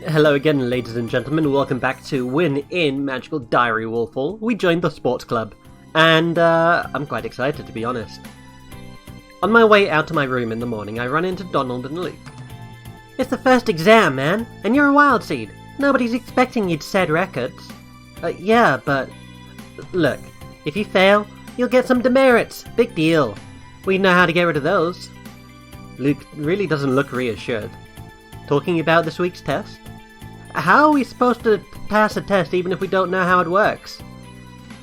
Hello again, ladies and gentlemen. Welcome back to Wynn in Magical Diary Wolfall. We joined the sports club, and I'm quite excited, to be honest. On my way out to my room in the morning, I run into Donald and Luke. It's the first exam, man, and you're a wild seed. Nobody's expecting you to set records. Yeah, but look, if you fail, you'll get some demerits. Big deal. We know how to get rid of those. Luke really doesn't look reassured. Talking about this week's test? How are we supposed to pass a test even if we don't know how it works?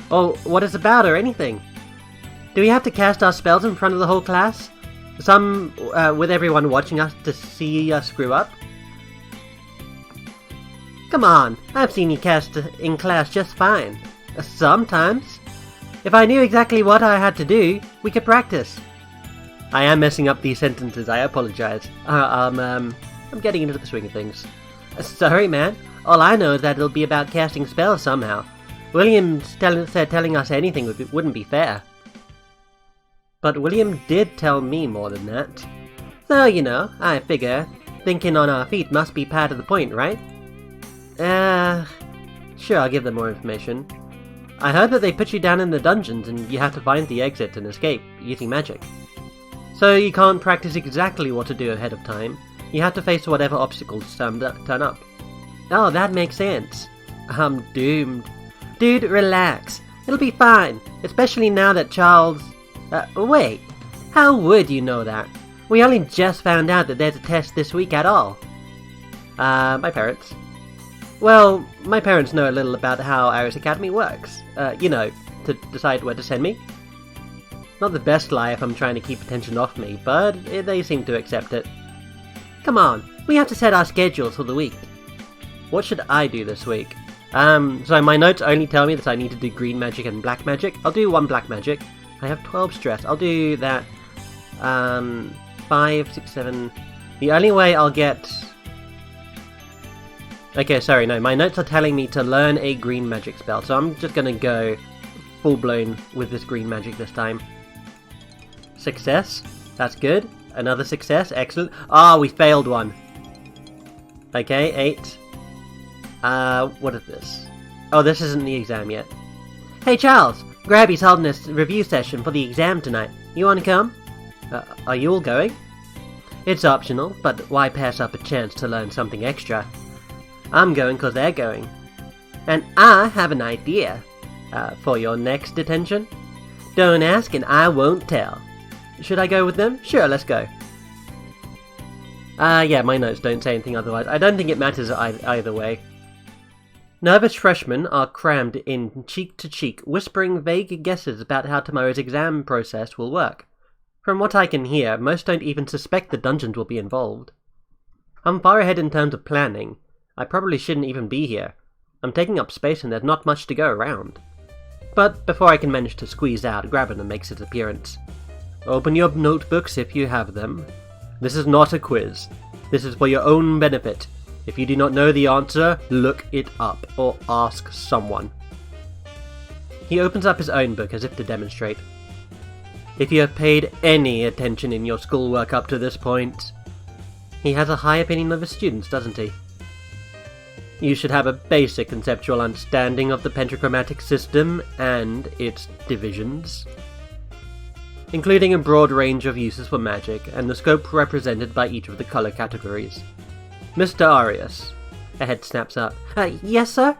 Or what it's about or anything? Do we have to cast our spells in front of the whole class? Some with everyone watching us to see us screw up? Come on, I've seen you cast in class just fine. Sometimes. If I knew exactly what I had to do, we could practice. I am messing up these sentences, I apologize. I'm getting into the swing of things. Sorry, man. All I know is that it'll be about casting spells somehow. William said telling us anything wouldn't be fair. But William did tell me more than that. So, you know, I figure thinking on our feet must be part of the point, right? Sure, I'll give them more information. I heard that they put you down in the dungeons and you have to find the exit and escape using magic. So you can't practice exactly what to do ahead of time. You have to face whatever obstacles turn up. Oh, that makes sense. I'm doomed. Dude, relax. It'll be fine, especially now that Charles... wait. How would you know that? We only just found out that there's a test this week at all. My parents. Well, my parents know a little about how Iris Academy works. You know, to decide where to send me. Not the best lie if I'm trying to keep attention off me, but they seem to accept it. Come on, we have to set our schedules for the week. What should I do this week? So my notes only tell me that I need to do green magic and black magic. I'll do one black magic. I have 12 stress. I'll do that. 5, 6, 7... The only way I'll get... Okay, sorry, no. My notes are telling me to learn a green magic spell, so I'm just gonna go full-blown with this green magic this time. Success. That's good. Another success. Excellent. We failed one. Okay, 8. What is this? Oh, this isn't the exam yet. Hey, Charles! Grabby's holding a review session for the exam tonight. You wanna come? Are you all going? It's optional, but why pass up a chance to learn something extra? I'm going because they're going. And I have an idea. For your next detention? Don't ask and I won't tell. Should I go with them? Sure, let's go. Yeah, my notes don't say anything otherwise. I don't think it matters either way. Nervous freshmen are crammed in cheek to cheek, whispering vague guesses about how tomorrow's exam process will work. From what I can hear, most don't even suspect the dungeons will be involved. I'm far ahead in terms of planning. I probably shouldn't even be here. I'm taking up space and there's not much to go around. But before I can manage to squeeze out, Grabiner makes his appearance. Open your notebooks if you have them. This is not a quiz. This is for your own benefit. If you do not know the answer, look it up, or ask someone. He opens up his own book as if to demonstrate. If you have paid any attention in your schoolwork up to this point... He has a high opinion of his students, doesn't he? You should have a basic conceptual understanding of the pentachromatic system and its divisions, including a broad range of uses for magic and the scope represented by each of the color categories. Mr. Arias. A head snaps up. Yes, sir?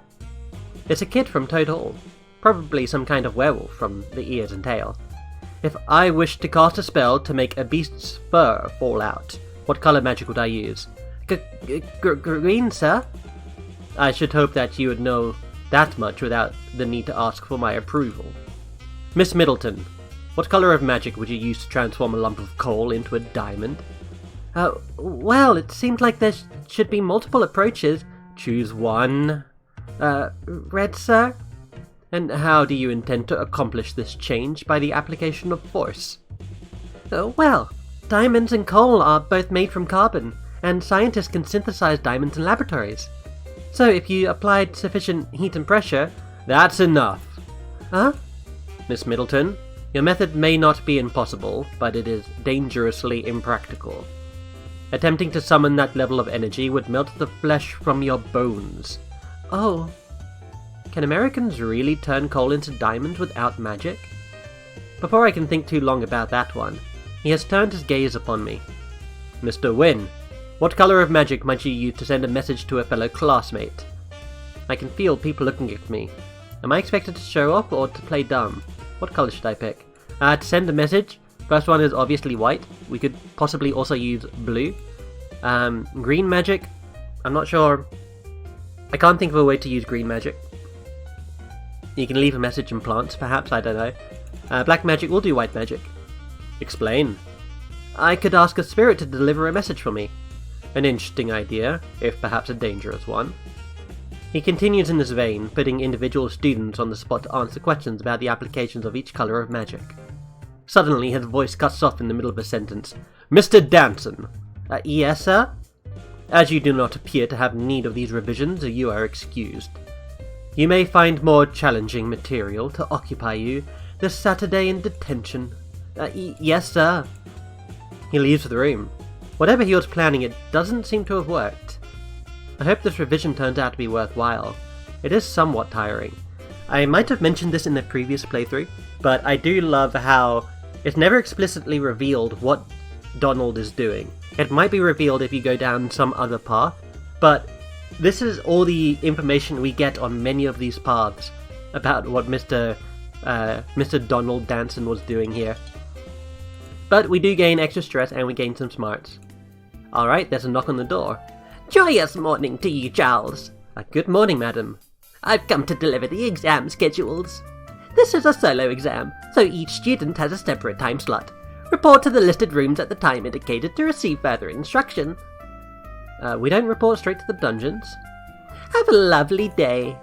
It's a kid from Toad Hall. Probably some kind of werewolf from the ears and tail. If I wished to cast a spell to make a beast's fur fall out, what color magic would I use? Green, sir? I should hope that you would know that much without the need to ask for my approval. Miss Middleton, what color of magic would you use to transform a lump of coal into a diamond? Well, it seems like there should be multiple approaches. Choose one. Red, sir? And how do you intend to accomplish this change by the application of force? Well, diamonds and coal are both made from carbon, and scientists can synthesize diamonds in laboratories. So if you applied sufficient heat and pressure... That's enough! Huh? Miss Middleton, your method may not be impossible, but it is dangerously impractical. Attempting to summon that level of energy would melt the flesh from your bones. Oh. Can Americans really turn coal into diamonds without magic? Before I can think too long about that one, he has turned his gaze upon me. Mr. Wynn, what color of magic might you use to send a message to a fellow classmate? I can feel people looking at me. Am I expected to show up or to play dumb? What color should I pick? To send a message, first one is obviously white. We could possibly also use blue. Green magic, I'm not sure. I can't think of a way to use green magic. You can leave a message in plants, perhaps, I don't know. Black magic will do white magic. Explain. I could ask a spirit to deliver a message for me. An interesting idea, if perhaps a dangerous one. He continues in this vein, putting individual students on the spot to answer questions about the applications of each colour of magic. Suddenly his voice cuts off in the middle of a sentence. Mr. Danson! Yes, sir? As you do not appear to have need of these revisions, you are excused. You may find more challenging material to occupy you this Saturday in detention. Yes, sir. He leaves the room. Whatever he was planning, it doesn't seem to have worked. I hope this revision turns out to be worthwhile. It is somewhat tiring. I might have mentioned this in the previous playthrough, but I do love how it's never explicitly revealed what Donald is doing. It might be revealed if you go down some other path, but this is all the information we get on many of these paths about what Mr. Donald Danson was doing here. But we do gain extra stress and we gain some smarts. Alright, there's a knock on the door. Joyous morning to you, Charles. Good morning, madam. I've come to deliver the exam schedules. This is a solo exam, so each student has a separate time slot. Report to the listed rooms at the time indicated to receive further instruction. We don't report straight to the dungeons. Have a lovely day.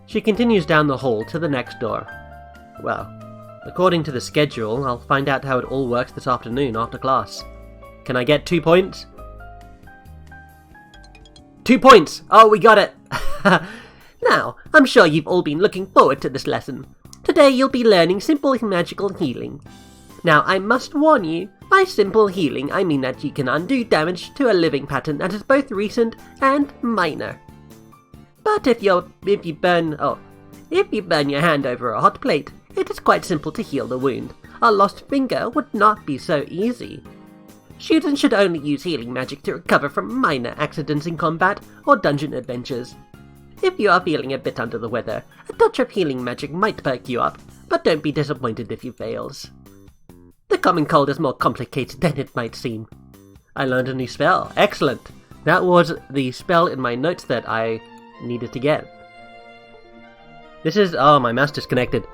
She continues down the hall to the next door. Well, according to the schedule, I'll find out how it all works this afternoon after class. Can I get 2 points? 2 points! Oh, we got it! Now, I'm sure you've all been looking forward to this lesson. Today you'll be learning simple magical healing. Now, I must warn you, by simple healing I mean that you can undo damage to a living pattern that is both recent and minor. But if you burn your hand over a hot plate, it is quite simple to heal the wound. A lost finger would not be so easy. Students should only use healing magic to recover from minor accidents in combat or dungeon adventures. If you are feeling a bit under the weather, a touch of healing magic might perk you up, but don't be disappointed if you fails. The common cold is more complicated than it might seem. I learned a new spell. Excellent! That was the spell in my notes that I needed to get. This is... oh, my mouse disconnected.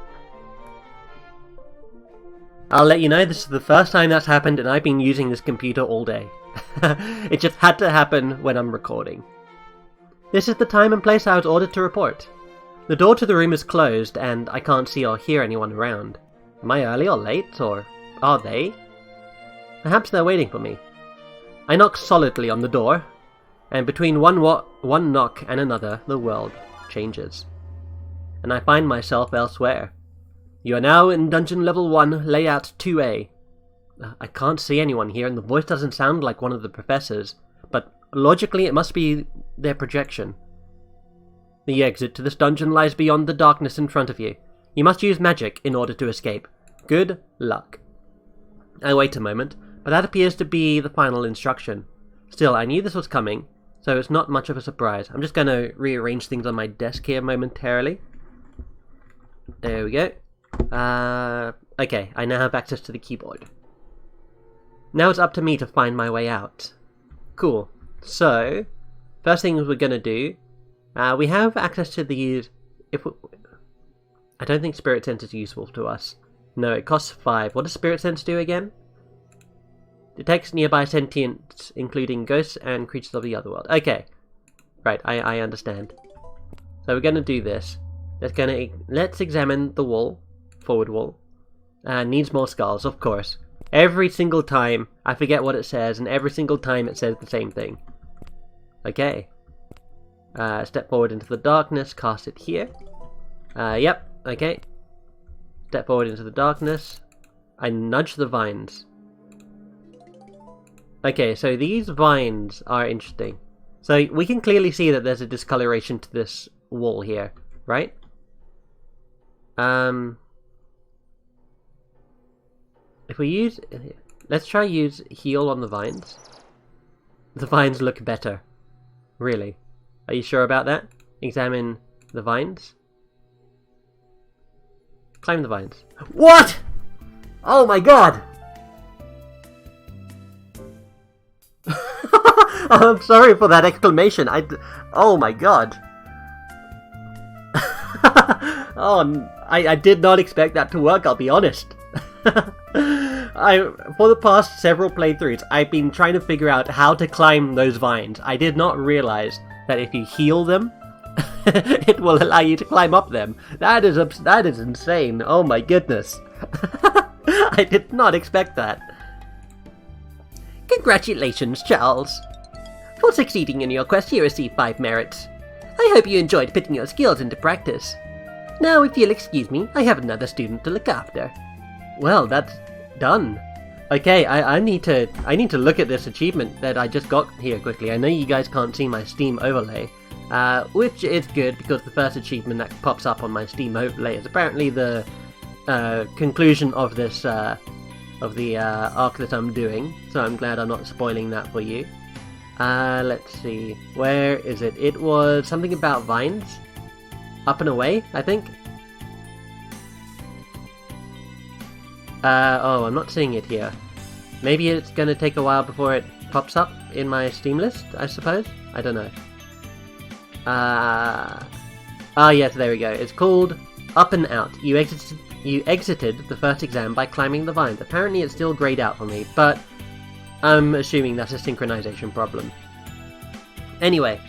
I'll let you know, this is the first time that's happened and I've been using this computer all day. It just had to happen when I'm recording. This is the time and place I was ordered to report. The door to the room is closed and I can't see or hear anyone around. Am I early or late, or are they? Perhaps they're waiting for me. I knock solidly on the door, and between one knock and another, the world changes. And I find myself elsewhere. You are now in Dungeon Level 1, Layout 2A. I can't see anyone here, and the voice doesn't sound like one of the professors, but logically it must be their projection. The exit to this dungeon lies beyond the darkness in front of you. You must use magic in order to escape. Good luck. I wait a moment, but that appears to be the final instruction. Still, I knew this was coming, so it's not much of a surprise. I'm just going to rearrange things on my desk here momentarily. There we go. Okay, I now have access to the keyboard. Now it's up to me to find my way out. Cool. So, first thing we're going to do, we have access to these... I don't think Spirit Sense is useful to us. No, it costs 5. What does Spirit Sense do again? Detects nearby sentients, including ghosts and creatures of the other world. Okay. Right, I understand. So we're going to do this. Let's examine the wall. Forward wall. Needs more skulls, of course. Every single time, I forget what it says, and every single time it says the same thing. Okay. Step forward into the darkness, cast it here. Yep, okay. Step forward into the darkness. I nudge the vines. Okay, so these vines are interesting. So we can clearly see that there's a discoloration to this wall here, right? If we use... Let's try use heal on the vines. The vines look better. Really. Are you sure about that? Examine the vines. Climb the vines. What?! Oh my god! I'm sorry for that exclamation. Oh my god. Oh, I did not expect that to work, I'll be honest. For the past several playthroughs, I've been trying to figure out how to climb those vines. I did not realize that if you heal them, it will allow you to climb up them. That is insane. Oh my goodness. I did not expect that. Congratulations, Charles. For succeeding in your quest, you receive 5 merits. I hope you enjoyed putting your skills into practice. Now, if you'll excuse me, I have another student to look after. Well, that's done. Okay, I need to look at this achievement that I just got here quickly. I know you guys can't see my Steam overlay, which is good because the first achievement that pops up on my Steam overlay is apparently the conclusion of this of the arc that I'm doing. So I'm glad I'm not spoiling that for you. Let's see, where is it? It was something about vines. Up and away, I think. Oh, I'm not seeing it here. Maybe it's gonna take a while before it pops up in my Steam list, I suppose? I don't know. Yes, there we go. It's called Up and Out. You exited the first exam by climbing the vines. Apparently it's still grayed out for me, but I'm assuming that's a synchronization problem. Anyway,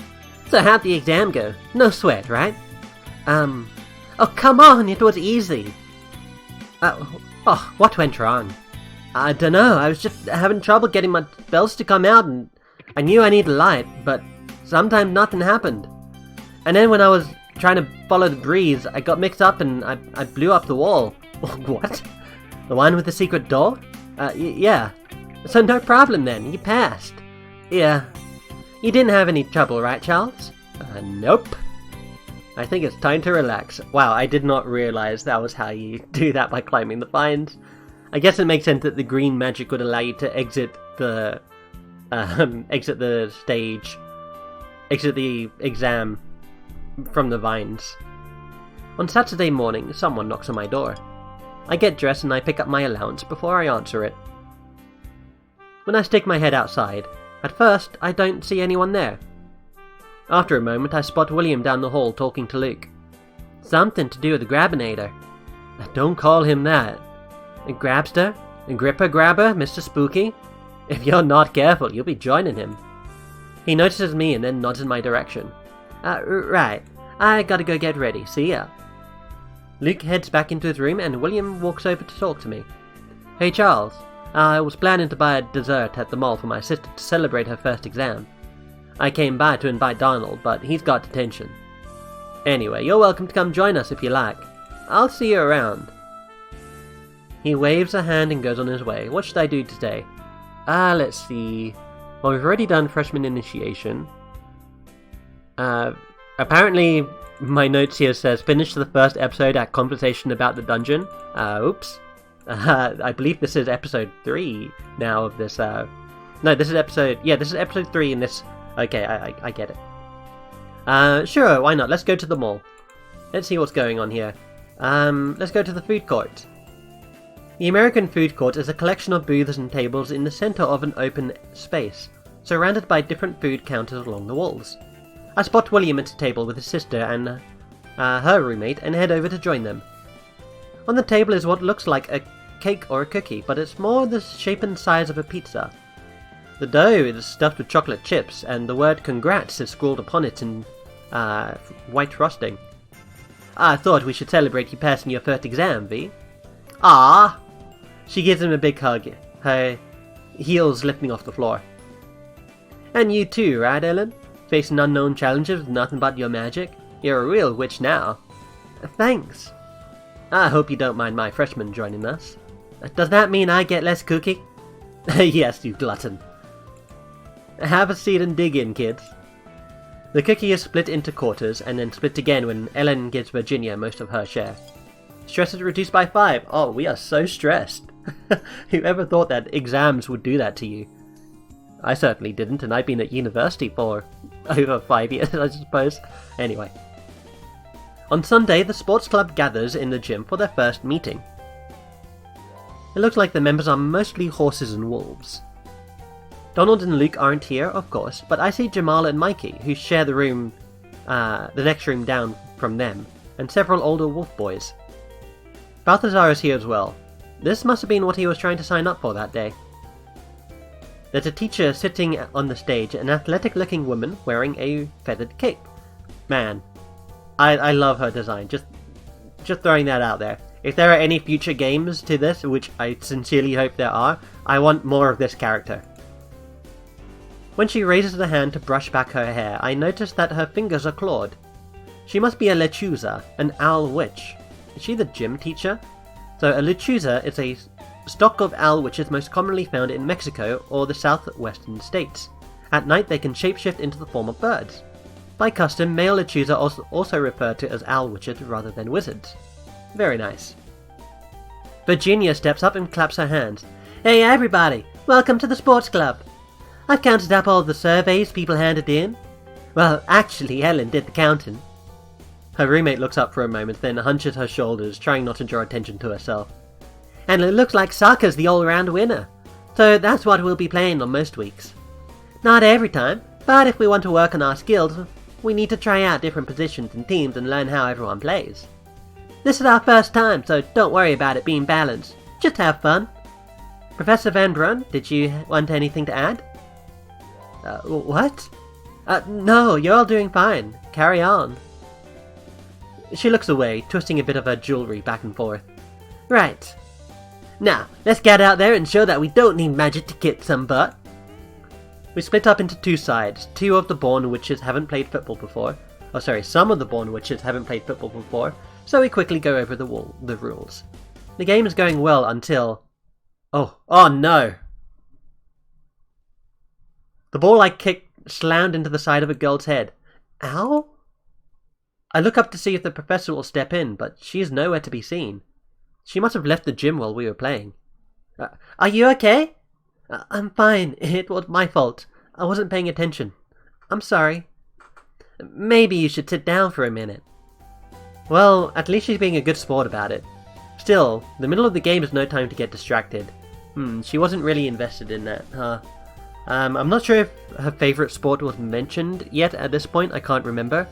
so how'd the exam go? No sweat, right? Oh come on, it was easy. Oh, what went wrong? I dunno, I was just having trouble getting my spells to come out, and I knew I needed light, but sometimes nothing happened. And then when I was trying to follow the breeze, I got mixed up and I blew up the wall. What? The one with the secret door? Yeah. So no problem then, you passed. Yeah. You didn't have any trouble, right, Charles? Nope. I think it's time to relax. Wow, I did not realize that was how you do that by climbing the vines. I guess it makes sense that the green magic would allow you to exit the exam from the vines. On Saturday morning, someone knocks on my door. I get dressed and I pick up my allowance before I answer it. When I stick my head outside, at first I don't see anyone there. After a moment, I spot William down the hall talking to Luke. Something to do with the Grabinator. Don't call him that. A Grabster? A Gripper Grabber, Mr. Spooky? If you're not careful, you'll be joining him. He notices me and then nods in my direction. Right. I gotta go get ready. See ya. Luke heads back into his room and William walks over to talk to me. Hey Charles, I was planning to buy a dessert at the mall for my sister to celebrate her first exam. I came by to invite Donald, but he's got detention. Anyway, you're welcome to come join us if you like. I'll see you around. He waves a hand and goes on his way. What should I do today? Let's see. Well, we've already done freshman initiation. Apparently, my notes here says finish the first episode at conversation about the dungeon. Oops. I believe this is episode 3 now of this, no, this is episode 3 in this. Okay, I get it. Sure, why not? Let's go to the mall. Let's see what's going on here. Let's go to the food court. The American food court is a collection of booths and tables in the center of an open space, surrounded by different food counters along the walls. I spot William at a table with his sister and her roommate and head over to join them. On the table is what looks like a cake or a cookie, but it's more the shape and size of a pizza. The dough is stuffed with chocolate chips, and the word congrats is scrawled upon it in white frosting. I thought we should celebrate you passing your first exam, V. Ah! She gives him a big hug, her heels lifting off the floor. And you too, right, Ellen? Facing unknown challenges with nothing but your magic? You're a real witch now. Thanks. I hope you don't mind my freshman joining us. Does that mean I get less cookie? Yes, you glutton. Have a seat and dig in, kids. The cookie is split into quarters, and then split again when Ellen gives Virginia most of her share. Stress is reduced by 5. Oh, we are so stressed. Whoever thought that exams would do that to you? I certainly didn't, and I've been at university for over 5 years, I suppose. Anyway. On Sunday, the sports club gathers in the gym for their first meeting. It looks like the members are mostly horses and wolves. Donald and Luke aren't here, of course, but I see Jamal and Mikey, who share the room, the next room down from them, and several older wolf boys. Balthazar is here as well. This must have been what he was trying to sign up for that day. There's a teacher sitting on the stage, an athletic-looking woman wearing a feathered cape. Man, I love her design, just throwing that out there. If there are any future games to this, which I sincerely hope there are, I want more of this character. When she raises a hand to brush back her hair, I notice that her fingers are clawed. She must be a lechuza, an owl witch. Is she the gym teacher? So a lechuza is a stock of owl witches most commonly found in Mexico or the southwestern states. At night they can shapeshift into the form of birds. By custom, male lechuza also referred to as owl witches rather than wizards. Very nice. Virginia steps up and claps her hands. Hey everybody, welcome to the sports club. I've counted up all the surveys people handed in. Well, actually Ellen did the counting. Her roommate looks up for a moment, then hunches her shoulders, trying not to draw attention to herself. And it looks like soccer's the all-round winner, so that's what we'll be playing on most weeks. Not every time, but if we want to work on our skills, we need to try out different positions and teams and learn how everyone plays. This is our first time, so don't worry about it being balanced. Just have fun. Professor Van Brun, did you want anything to add? What? No, you're all doing fine. Carry on. She looks away, twisting a bit of her jewellery back and forth. Right. Now, let's get out there and show that we don't need magic to kick some butt. We split up into two sides. Two of the born witches haven't played football before. Oh, sorry, some of the born witches haven't played football before, so we quickly go over the rules. The game is going well until... Oh no! The ball I kicked slammed into the side of a girl's head. Ow? I look up to see if the professor will step in, but she is nowhere to be seen. She must have left the gym while we were playing. Are you okay? I'm fine. It was my fault. I wasn't paying attention. I'm sorry. Maybe you should sit down for a minute. Well, at least she's being a good sport about it. Still, the middle of the game is no time to get distracted. She wasn't really invested in that, huh? I'm not sure if her favourite sport was mentioned yet at this point, I can't remember.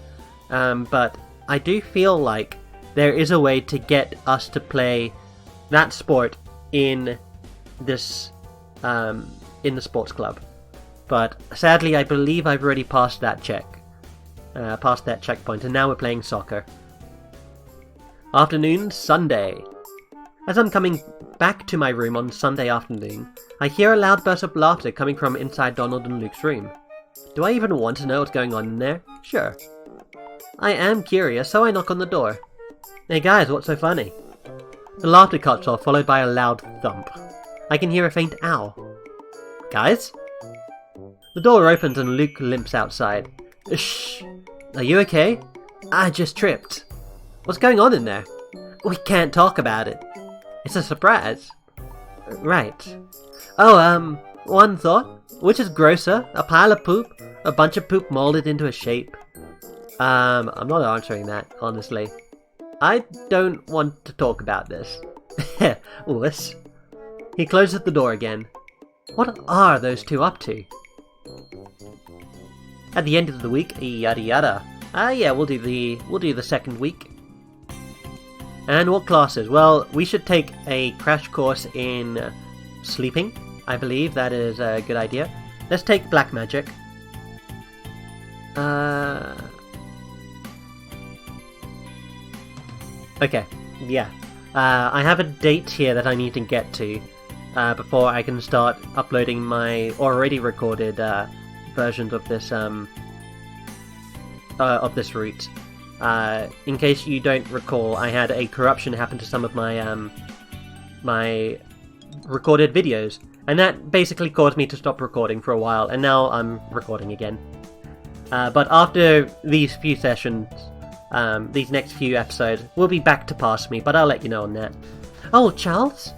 But I do feel like there is a way to get us to play that sport in this, in the sports club. But sadly, I believe I've already passed that checkpoint, and now we're playing soccer. Afternoon, Sunday. As I'm coming back to my room on Sunday afternoon, I hear a loud burst of laughter coming from inside Donald and Luke's room. Do I even want to know what's going on in there? Sure. I am curious, so I knock on the door. Hey guys, what's so funny? The laughter cuts off, followed by a loud thump. I can hear a faint ow. Guys? The door opens and Luke limps outside. Shh! Are you okay? I just tripped. What's going on in there? We can't talk about it. It's a surprise. Right. Oh, one thought. Which is grosser? A pile of poop? A bunch of poop molded into a shape? I'm not answering that, honestly. I don't want to talk about this. Wuss. He closes the door again. What are those two up to? At the end of the week, yada yada. Yeah, we'll do the second week. And what classes? Well, we should take a crash course in sleeping. I believe that is a good idea. Let's take black magic. Okay, yeah. I have a date here that I need to get to before I can start uploading my already recorded versions of this route. In case you don't recall, I had a corruption happen to some of my my recorded videos, And that basically caused me to stop recording for a while, and now I'm recording again. But after these few sessions, these next few episodes, we'll be back to Past Me, but I'll let you know on that. Oh, Charles?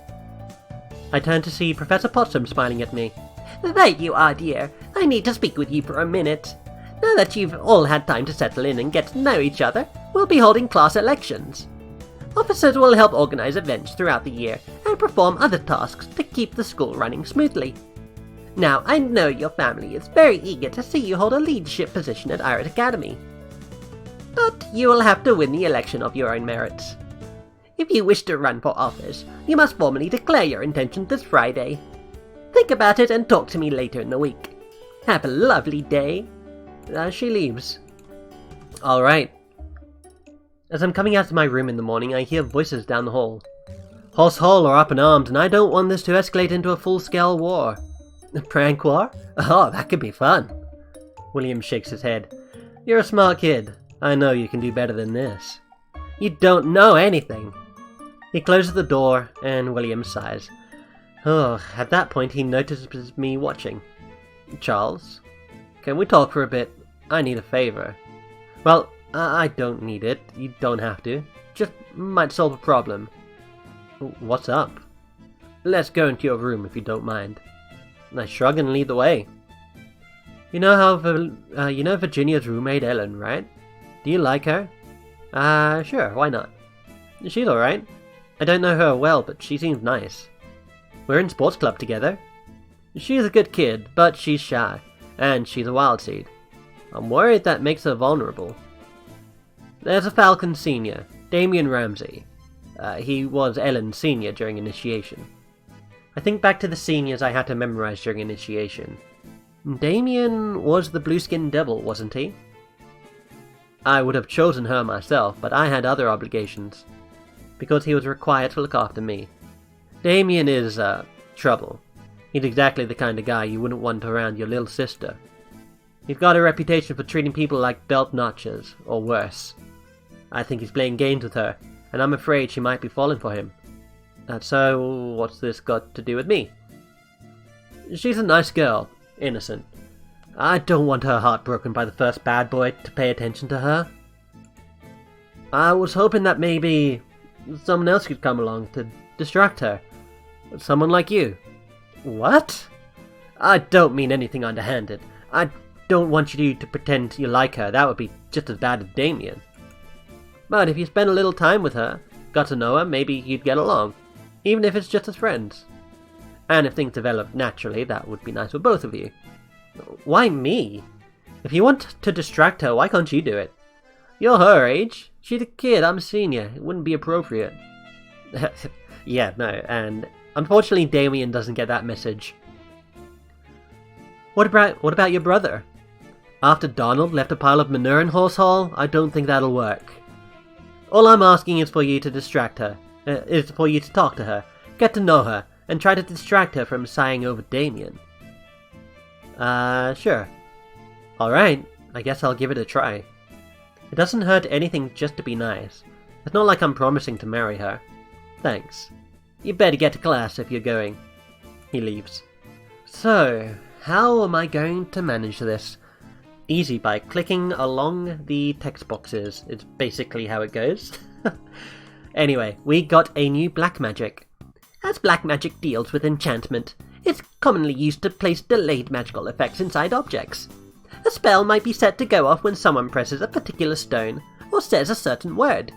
I turned to see Professor Possum smiling at me. There you are, dear. I need to speak with you for a minute. Now that you've all had time to settle in and get to know each other, we'll be holding class elections. Officers will help organize events throughout the year and perform other tasks to keep the school running smoothly. Now, I know your family is very eager to see you hold a leadership position at Iris Academy. But you will have to win the election of your own merits. If you wish to run for office, you must formally declare your intention this Friday. Think about it and talk to me later in the week. Have a lovely day. She leaves. Alright. As I'm coming out of my room in the morning, I hear voices down the hall. Horse Hall are up in arms, and I don't want this to escalate into a full-scale war. A prank war? Oh, that could be fun. William shakes his head. You're a smart kid. I know you can do better than this. You don't know anything. He closes the door, and William sighs. Oh, at that point he notices me watching. Charles, can we talk for a bit? I need a favor. Well, I don't need it. You don't have to. Just might solve a problem. What's up? Let's go into your room if you don't mind. I shrug and lead the way. You know how you know Virginia's roommate Ellen, right? Do you like her? Sure, why not? She's alright. I don't know her well, but she seems nice. We're in sports club together. She's a good kid, but she's shy, and she's a wild seed. I'm worried that makes her vulnerable. There's a Falcon Senior, Damian Ramsey. He was Ellen's senior during initiation. I think back to the seniors I had to memorize during initiation. Damian was the blue-skinned devil, wasn't he? I would have chosen her myself, but I had other obligations, because he was required to look after me. Damian is, trouble. He's exactly the kind of guy you wouldn't want around your little sister. He's got a reputation for treating people like belt notches, or worse. I think he's playing games with her, and I'm afraid she might be falling for him. So, what's this got to do with me? She's a nice girl, innocent. I don't want her heart broken by the first bad boy to pay attention to her. I was hoping that maybe someone else could come along to distract her. Someone like you. What? I don't mean anything underhanded. I don't want you to pretend you like her. That would be just as bad as Damien. But if you spend a little time with her, got to know her, maybe you'd get along. Even if it's just as friends. And if things develop naturally, that would be nice for both of you. Why me? If you want to distract her, why can't you do it? You're her age. She's a kid, I'm a senior. It wouldn't be appropriate. Yeah, no, and unfortunately Damien doesn't get that message. What about your brother? After Donald left a pile of manure in Horse Hall, I don't think that'll work. All I'm asking is for you to distract her. Is for you to talk to her, get to know her, and try to distract her from sighing over Damien. Sure. Alright, I guess I'll give it a try. It doesn't hurt anything just to be nice. It's not like I'm promising to marry her. Thanks. You better get to class if you're going. He leaves. So, how am I going to manage this? Easy, by clicking along the text boxes. It's basically how it goes. Anyway, we got a new black magic. As black magic deals with enchantment, it's commonly used to place delayed magical effects inside objects. A spell might be set to go off when someone presses a particular stone, or says a certain word.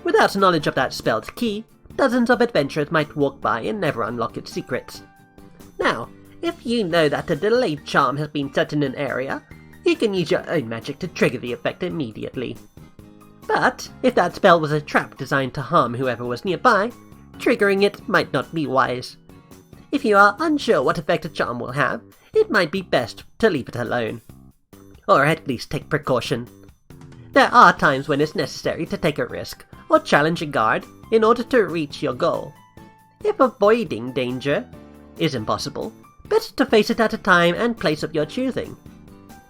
Without knowledge of that spell's key, dozens of adventurers might walk by and never unlock its secrets. Now, if you know that a delayed charm has been set in an area, you can use your own magic to trigger the effect immediately. But, if that spell was a trap designed to harm whoever was nearby, triggering it might not be wise. If you are unsure what effect a charm will have, it might be best to leave it alone. Or at least take precaution. There are times when it's necessary to take a risk, or challenge a guard, in order to reach your goal. If avoiding danger is impossible, better to face it at a time and place of your choosing.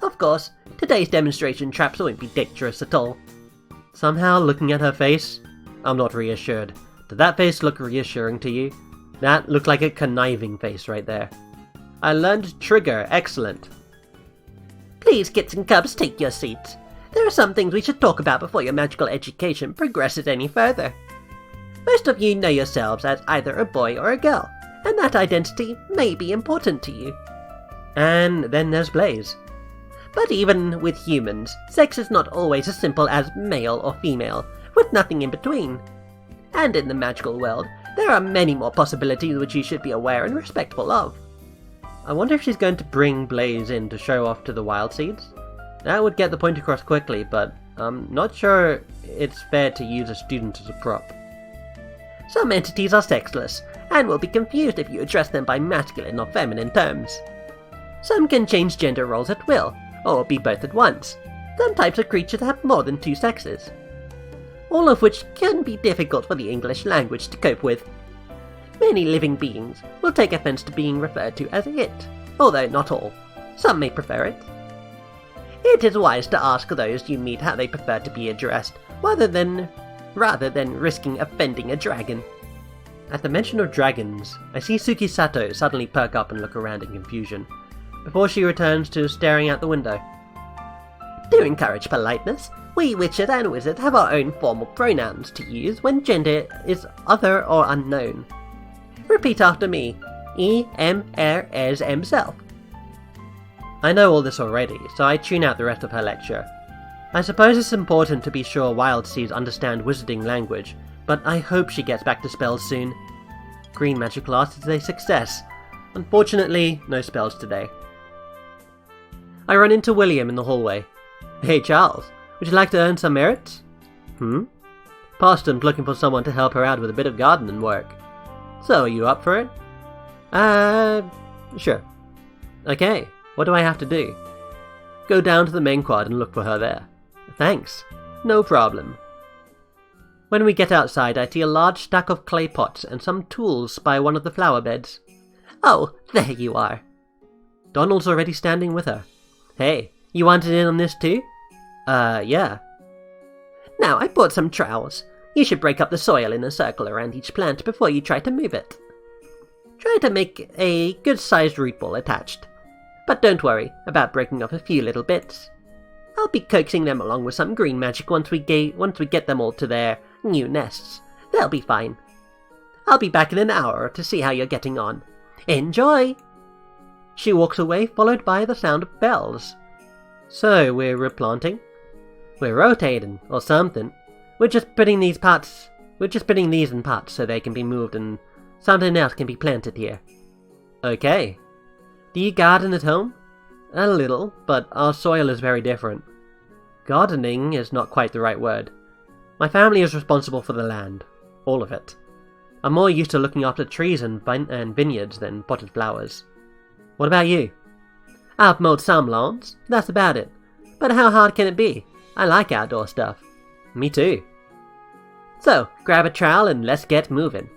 Of course, today's demonstration traps won't be dangerous at all. Somehow, looking at her face, I'm not reassured. Did that face look reassuring to you? That looked like a conniving face right there. I learned Trigger, excellent. Please, kits and cubs, take your seats. There are some things we should talk about before your magical education progresses any further. Most of you know yourselves as either a boy or a girl, and that identity may be important to you. And then there's Blaze. But even with humans, sex is not always as simple as male or female, with nothing in between. And in the magical world, there are many more possibilities which you should be aware and respectful of. I wonder if she's going to bring Blaze in to show off to the Wild Seeds. That would get the point across quickly, but I'm not sure it's fair to use a student as a prop. Some entities are sexless, and will be confused if you address them by masculine or feminine terms. Some can change gender roles at will, or be both at once. Some types of creatures have more than two sexes. All of which can be difficult for the English language to cope with. Many living beings will take offense to being referred to as it, although not all. Some may prefer it. It is wise to ask those you meet how they prefer to be addressed, rather than risking offending a dragon. At the mention of dragons, I see Suki Sato suddenly perk up and look around in confusion, before she returns to staring out the window. To encourage politeness, we witches and wizards have our own formal pronouns to use when gender is other or unknown. Repeat after me. E-M-R-S himself. I know all this already, so I tune out the rest of her lecture. I suppose it's important to be sure Wild Seeds understand wizarding language, but I hope she gets back to spells soon. Green magic class is a success. Unfortunately, no spells today. I run into William in the hallway. Hey Charles, would you like to earn some merits? Parston's looking for someone to help her out with a bit of gardening work. So, are you up for it? Sure. Okay, what do I have to do? Go down to the main quad and look for her there. Thanks. No problem. When we get outside, I see a large stack of clay pots and some tools by one of the flower beds. Oh, there you are. Donald's already standing with her. Hey, you wanted in on this too? Yeah. Now, I brought some trowels. You should break up the soil in a circle around each plant before you try to move it. Try to make a good-sized root ball attached. But don't worry about breaking off a few little bits. I'll be coaxing them along with some green magic once we get them all to their new nests. They'll be fine. I'll be back in an hour to see how you're getting on. Enjoy! She walks away, followed by the sound of bells. So, we're replanting? We're rotating, or something. We're just putting these in pots so they can be moved and something else can be planted here. Okay. Do you garden at home? A little, but our soil is very different. Gardening is not quite the right word. My family is responsible for the land. All of it. I'm more used to looking after trees and vineyards than potted flowers. What about you? I've mowed some lawns, that's about it. But how hard can it be? I like outdoor stuff. Me too. So, grab a trowel and let's get moving.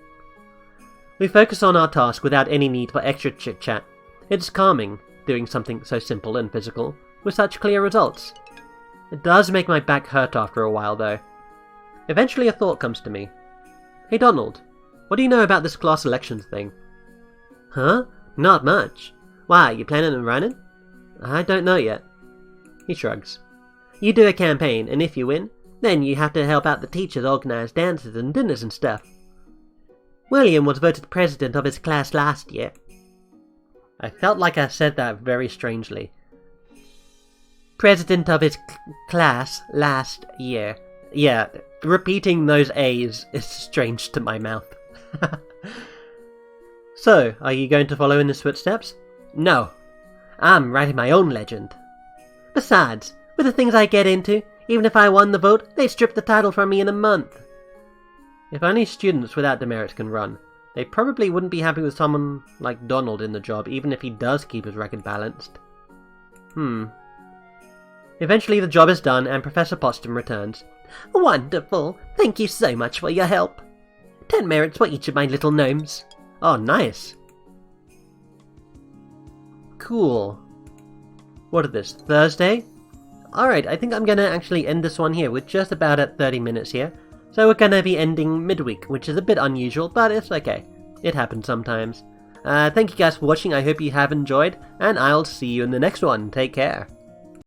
We focus on our task without any need for extra chit-chat. It's calming, doing something so simple and physical, with such clear results. It does make my back hurt after a while, though. Eventually a thought comes to me. Hey Donald, what do you know about this class elections thing? Huh? Not much. Why, you planning on running? I don't know yet. He shrugs. You do a campaign, and if you win, then you have to help out the teachers organize dances and dinners and stuff. William was voted president of his class last year. I felt like I said that very strangely. President of his class last year. Yeah, repeating those A's is strange to my mouth. So, are you going to follow in his footsteps? No. I'm writing my own legend. Besides, with the things I get into, even if I won the vote, they'd strip the title from me in a month. If only students without demerits can run. They probably wouldn't be happy with someone like Donald in the job, even if he does keep his record balanced. Eventually the job is done and Professor Potsdam returns. Wonderful! Thank you so much for your help. 10 merits for each of my little gnomes. Oh, nice. Cool. What is this, Thursday? Alright, I think I'm gonna actually end this one here. We're just about at 30 minutes here. So we're gonna be ending midweek, which is a bit unusual, but it's okay. It happens sometimes. Thank you guys for watching. I hope you have enjoyed, and I'll see you in the next one. Take care.